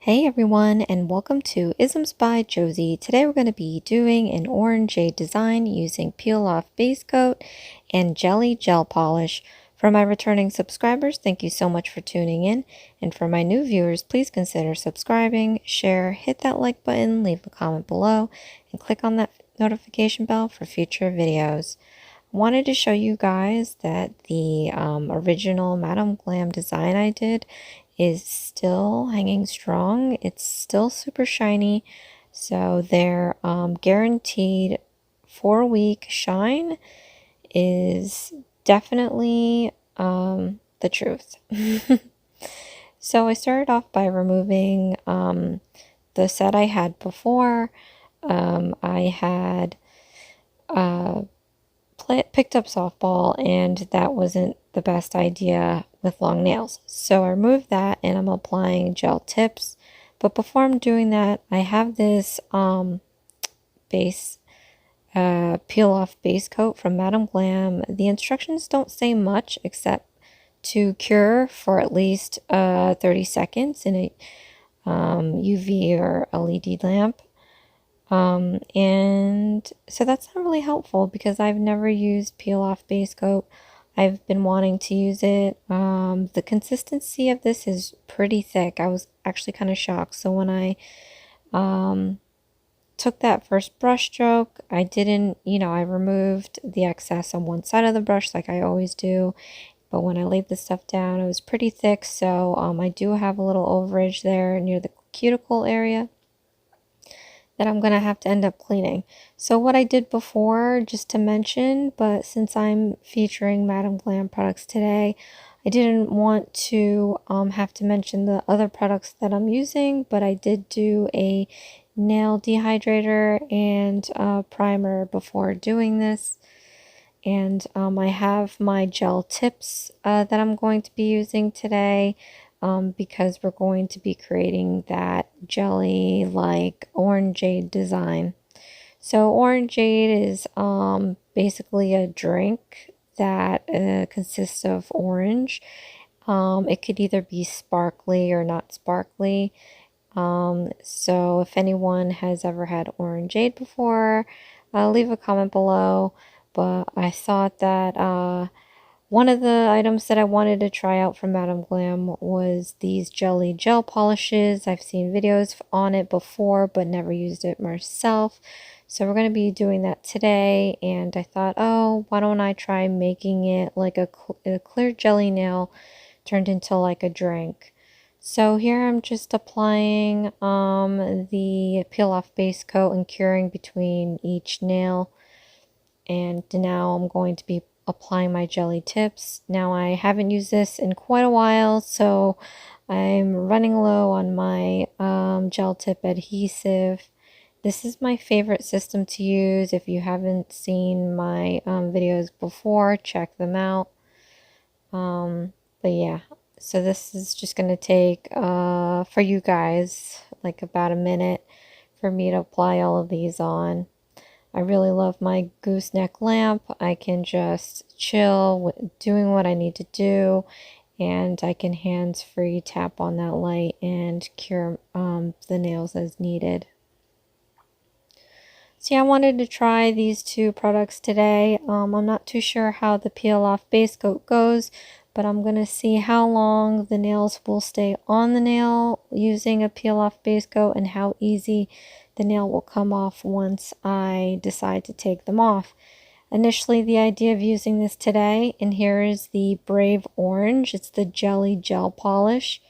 Hey everyone, and welcome to Isms by Josie. Today we're going to be doing an Orangeade design using peel off base coat and jelly gel polish. For my returning subscribers, thank you so much for tuning in. And for my new viewers, please consider subscribing, share, hit that like button, leave a comment below, and click on that notification bell for future videos. I wanted to show you guys that the original Madam Glam design I did is still hanging strong. It's still super shiny. So their guaranteed 4-week shine is definitely the truth. So I started off by removing the set I had before. I had picked up softball, and that wasn't the best idea with long nails. So I removed that and I'm applying gel tips. But before I'm doing that, I have this base peel off base coat from Madam Glam. The instructions don't say much except to cure for at least 30 seconds in a UV or LED lamp. And so that's not really helpful because I've never used peel off base coat. I've been wanting to use it. The consistency of this is pretty thick. I was actually kind of shocked. So when I took that first brush stroke, I didn't, I removed the excess on one side of the brush like I always do. But when I laid the stuff down, it was pretty thick. So I do have a little overage there near the cuticle area that I'm going to have to end up cleaning. So what I did before, just to mention, but since I'm featuring Madam Glam products today, I didn't want to have to mention the other products that I'm using, but I did do a nail dehydrator and primer before doing this. And I have my gel tips that I'm going to be using today because we're going to be creating that jelly-like orangeade design. So orangeade is basically a drink that consists of orange. It could either be sparkly or not sparkly. So if anyone has ever had orangeade before, leave a comment below. But I thought that one of the items that I wanted to try out from Madam Glam was these jelly gel polishes. I've seen videos on it before, but never used it myself. So we're going to be doing that today. And I thought, oh, why don't I try making it like a clear jelly nail turned into like a drink. So here I'm just applying the peel off base coat and curing between each nail. And now I'm going to be applying my jelly tips. Now I haven't used this in quite a while, so I'm running low on my gel tip adhesive. This is my favorite system to use. If you haven't seen my videos before, check them out. But yeah, so this is just going to take, for you guys, like about a minute for me to apply all of these on. I really love my gooseneck lamp. I can just chill doing what I need to do, and I can hands-free tap on that light and cure the nails as needed. So yeah, I wanted to try these two products today. I'm not too sure how the peel off base coat goes, but I'm going to see how long the nails will stay on the nail using a peel off base coat and how easy the nail will come off once I decide to take them off. Initially, the idea of using this today, and here is the Brave Orange. It's the Jelly Gel Polish.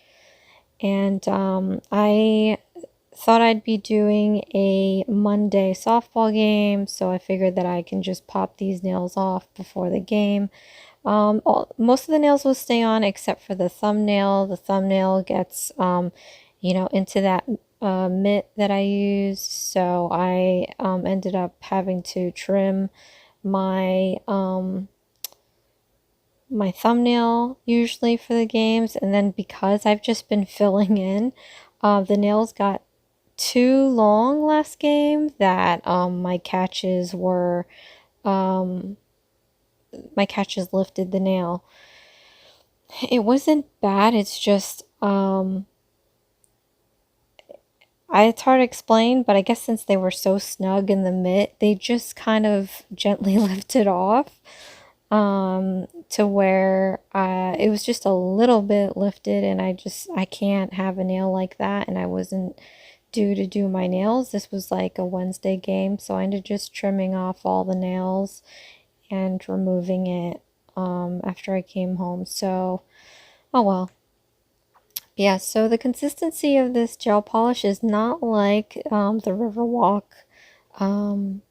And I thought I'd be doing a Monday softball game, so I figured that I can just pop these nails off before the game. Most of the nails will stay on except for the thumbnail. The thumbnail gets, into that mitt that I use, so I ended up having to trim my my thumbnail usually for the games, and then because I've just been filling in, the nails got too long last game that my catches lifted the nail. It wasn't bad, it's just it's hard to explain, but I guess since they were so snug in the mitt, they just kind of gently lifted off to where it was just a little bit lifted, and I can't have a nail like that, and I wasn't due to do my nails. This was like a Wednesday game, so I ended just trimming off all the nails and removing it after I came home. So, oh well. Yeah, so the consistency of this gel polish is not like the Riverwalk um,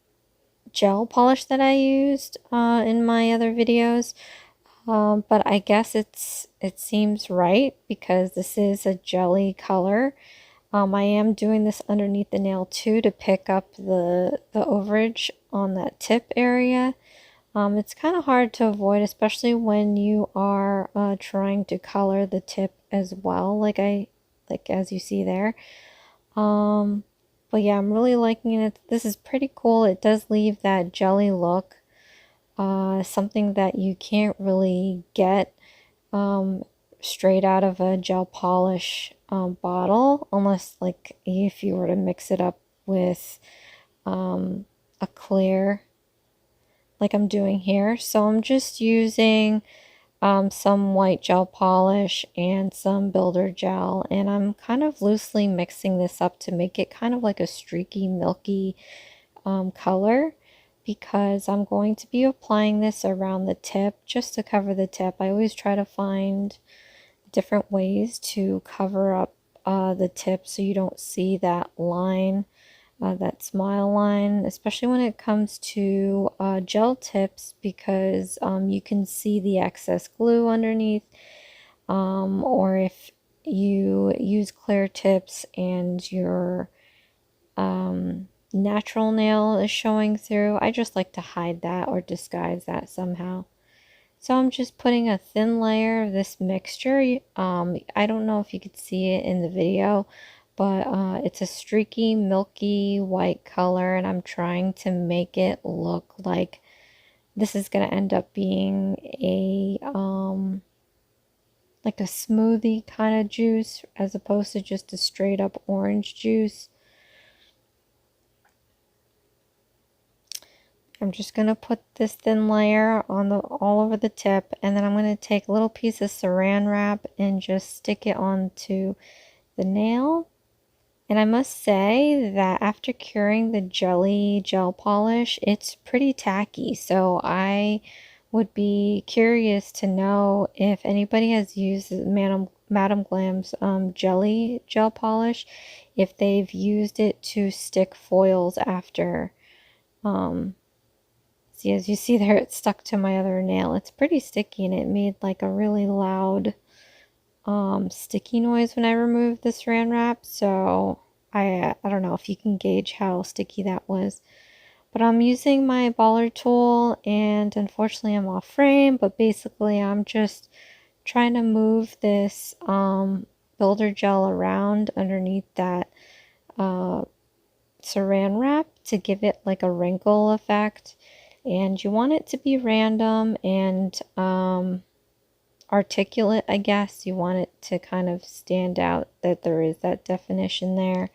gel polish that I used in my other videos. But I guess it seems right because this is a jelly color. I am doing this underneath the nail too to pick up the overage on that tip area. It's kind of hard to avoid, especially when you are trying to color the tip as well, like as you see there. Um, but yeah, I'm really liking it. This is pretty cool. It does leave that jelly look, something that you can't really get um, straight out of a gel polish bottle, unless like if you were to mix it up with a clear, like I'm doing here. So I'm just using some white gel polish and some builder gel, and I'm kind of loosely mixing this up to make it kind of like a streaky, milky color, because I'm going to be applying this around the tip just to cover the tip. I always try to find different ways to cover up the tip so you don't see that line, that smile line, especially when it comes to gel tips, because you can see the excess glue underneath, or if you use clear tips and your natural nail is showing through. I just like to hide that or disguise that somehow. So I'm just putting a thin layer of this mixture. I don't know if you could see it in the video, but it's a streaky, milky white color, and I'm trying to make it look like this is going to end up being a like a smoothie kind of juice as opposed to just a straight up orange juice. I'm just going to put this thin layer on all over the tip, and then I'm going to take a little piece of saran wrap and just stick it onto the nail. And I must say that after curing the jelly gel polish, it's pretty tacky. So I would be curious to know if anybody has used Madam Glam's jelly gel polish, if they've used it to stick foils after. See, as you see there, it stuck to my other nail. It's pretty sticky, and it made like a really loud sticky noise when I removed the saran wrap. So I don't know if you can gauge how sticky that was. But I'm using my baller tool, and unfortunately I'm off frame, but basically I'm just trying to move this builder gel around underneath that saran wrap to give it like a wrinkle effect. And you want it to be random and articulate, I guess. You want it to kind of stand out, that there is that definition there.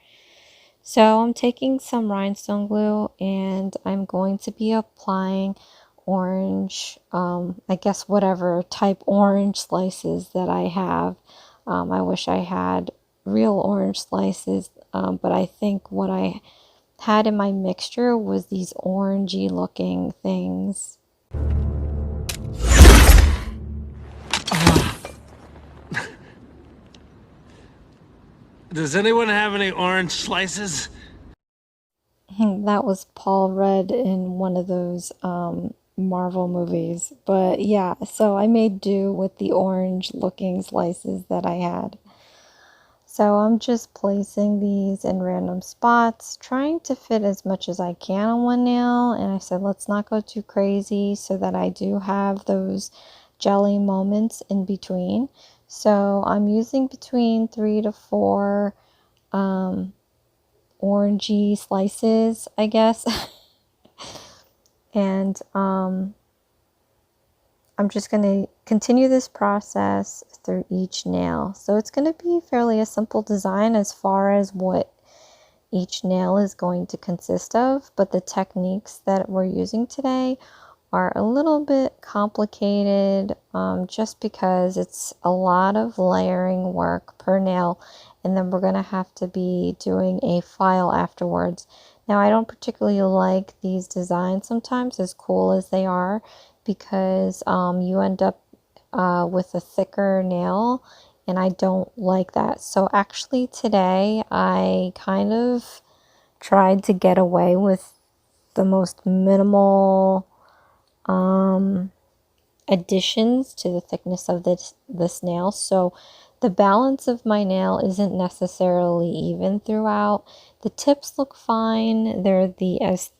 So I'm taking some rhinestone glue, and I'm going to be applying orange, I guess whatever type orange slices that I have. I wish I had real orange slices, but I think what I had in my mixture was these orangey looking things. Does anyone have any orange slices? That was Paul Rudd in one of those Marvel movies. But yeah, so I made do with the orange looking slices that I had. So I'm just placing these in random spots, trying to fit as much as I can on one nail. And I said, let's not go too crazy so that I do have those jelly moments in between. So I'm using between 3 to 4 orangey slices, I guess. And I'm just going to continue this process through each nail. So it's going to be fairly a simple design as far as what each nail is going to consist of, but the techniques that we're using today are a little bit complicated, just because it's a lot of layering work per nail, and then we're going to have to be doing a file afterwards. Now, I don't particularly like these designs sometimes, as cool as they are, because you end up with a thicker nail, and I don't like that. So actually today I kind of tried to get away with the most minimal additions to the thickness of this nail. So the balance of my nail isn't necessarily even throughout. The tips look fine. They're as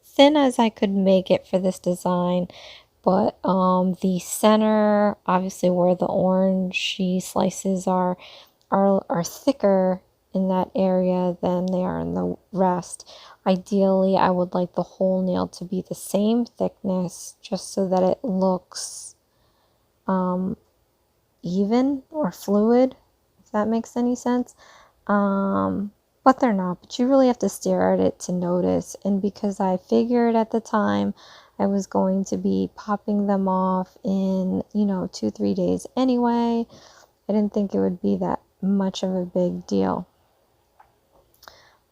thin as I could make it for this design. But the center, obviously where the orangey slices are thicker in that area than they are in the rest. Ideally, I would like the whole nail to be the same thickness, just so that it looks even or fluid, if that makes any sense. But they're not. But you really have to stare at it to notice. And because I figured at the time I was going to be popping them off in, 2-3 days anyway, I didn't think it would be that much of a big deal.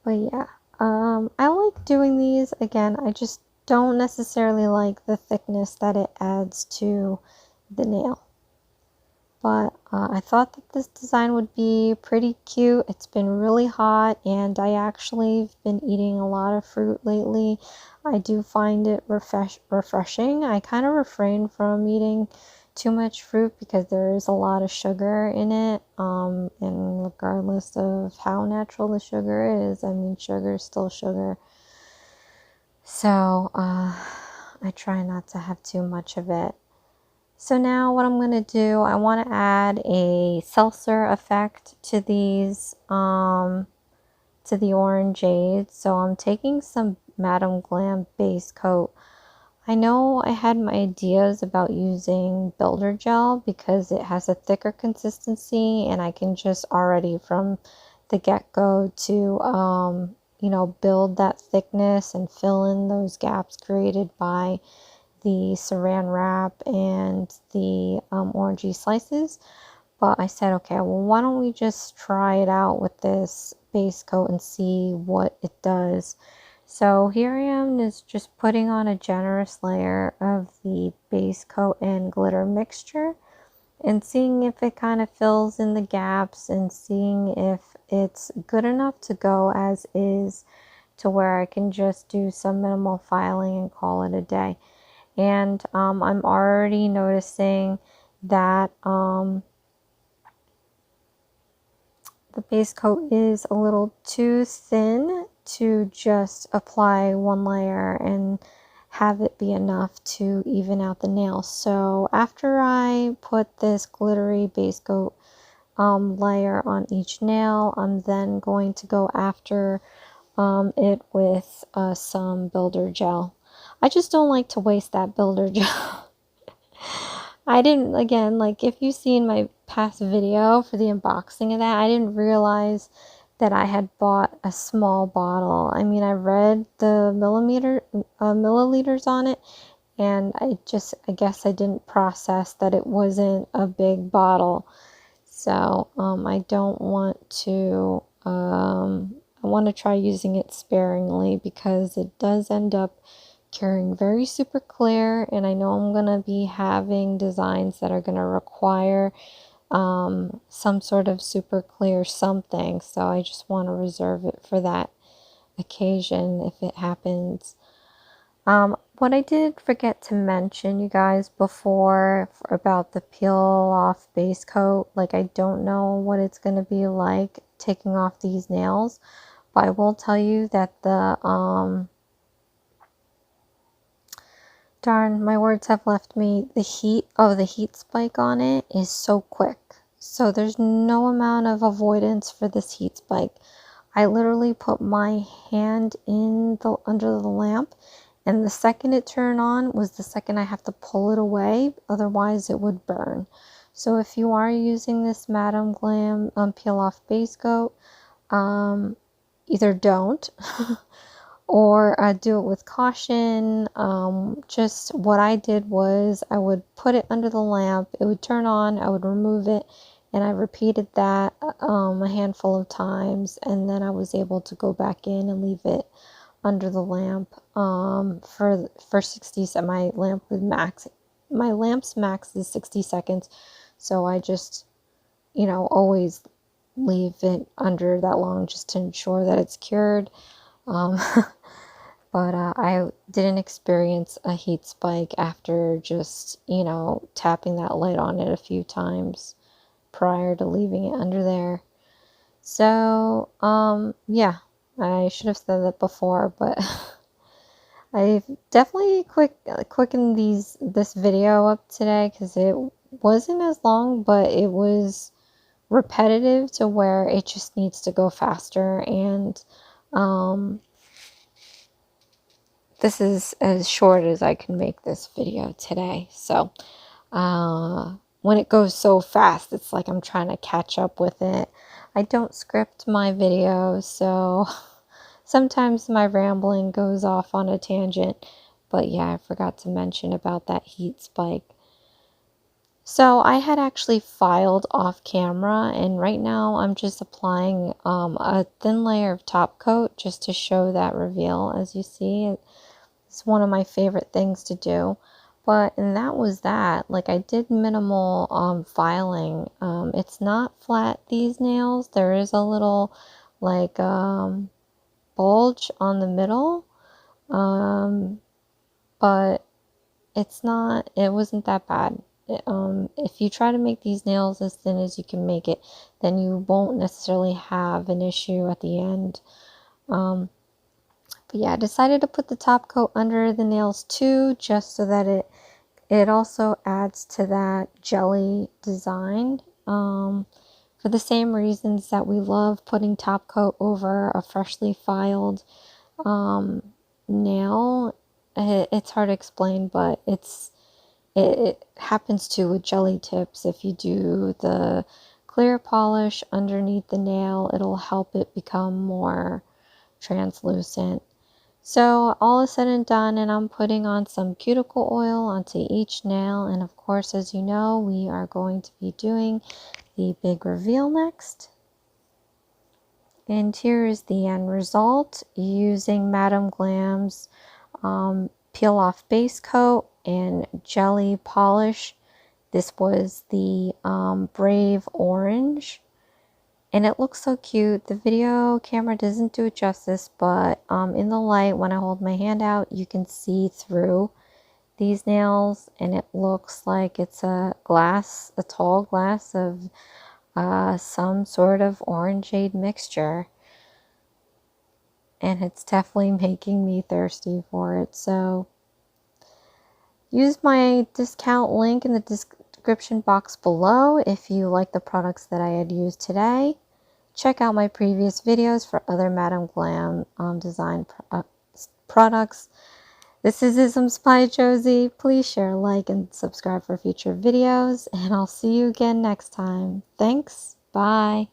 But yeah, I like doing these. Again, I just don't necessarily like the thickness that it adds to the nail. But I thought that this design would be pretty cute. It's been really hot, and I actually have been eating a lot of fruit lately. I do find it refreshing. I kind of refrain from eating too much fruit because there is a lot of sugar in it. And regardless of how natural the sugar is, I mean, sugar is still sugar. So I try not to have too much of it. So now what I'm going to do, I want to add a Seltzer Effect to these, to the Orangeade. So I'm taking some Madam Glam base coat. I know I had my ideas about using builder gel because it has a thicker consistency, and I can just already from the get-go to, build that thickness and fill in those gaps created by the saran wrap and the orangey slices. But I said, okay, well, why don't we just try it out with this base coat and see what it does. So here I am is just putting on a generous layer of the base coat and glitter mixture and seeing if it kind of fills in the gaps and seeing if it's good enough to go as is, to where I can just do some minimal filing and call it a day. And I'm already noticing that the base coat is a little too thin to just apply one layer and have it be enough to even out the nail. So after I put this glittery base coat layer on each nail, I'm then going to go after it with some builder gel. I just don't like to waste that builder gel. I didn't, again, like if you've seen my past video for the unboxing of that, I didn't realize that I had bought a small bottle. I mean, I read the milliliters on it, and I guess I didn't process that it wasn't a big bottle. So I don't want to, I want to try using it sparingly because it does end up curing very super clear, and I know I'm going to be having designs that are going to require some sort of super clear something, so I just want to reserve it for that occasion if it happens. What I did forget to mention, you guys, before about the peel off base coat, like I don't know what it's going to be like taking off these nails, but I will tell you that the darn, my words have left me. The heat spike on it is so quick. So there's no amount of avoidance for this heat spike. I literally put my hand under the lamp, and the second it turned on was the second I have to pull it away, otherwise it would burn. So if you are using this Madam Glam peel off base coat, either don't or do it with caution. Just what I did was I would put it under the lamp, it would turn on, I would remove it, and I repeated that a handful of times, and then I was able to go back in and leave it under the lamp for 60 seconds. My lamp's max is 60 seconds, so I just, always leave it under that long just to ensure that it's cured. Um, but I didn't experience a heat spike after just, tapping that light on it a few times prior to leaving it under there. So, yeah, I should have said that before, but I've definitely quickened this video up today because it wasn't as long, but it was repetitive to where it just needs to go faster. And this is as short as I can make this video today. So when it goes so fast, it's like I'm trying to catch up with it. I don't script my videos, so sometimes my rambling goes off on a tangent. But yeah, I forgot to mention about that heat spike. So I had actually filed off camera, and right now I'm just applying a thin layer of top coat just to show that reveal. As you see, it's one of my favorite things to do. And that was that. Like, I did minimal filing. It's not flat, these nails. There is a little like bulge on the middle, but it wasn't that bad. If you try to make these nails as thin as you can make it, then you won't necessarily have an issue at the end. But yeah, I decided to put the top coat under the nails too, just so that it also adds to that jelly design. For the same reasons that we love putting top coat over a freshly filed nail. It's hard to explain, but it happens too with jelly tips. If you do the clear polish underneath the nail, it'll help it become more translucent. So all is said and done, and I'm putting on some cuticle oil onto each nail. And of course, as you know, we are going to be doing the big reveal next. And here is the end result using Madam Glam's peel off base coat and jelly polish. This was the Brave Orange, and it looks so cute. The video camera doesn't do it justice, but in the light, when I hold my hand out, you can see through these nails, and it looks like it's a tall glass of some sort of orangeade mixture. And it's definitely making me thirsty for it. So use my discount link in the description box below if you like the products that I had used today. Check out my previous videos for other Madam Glam design products. This is IsmsByJBM. Please share, like, and subscribe for future videos, and I'll see you again next time. Thanks. Bye.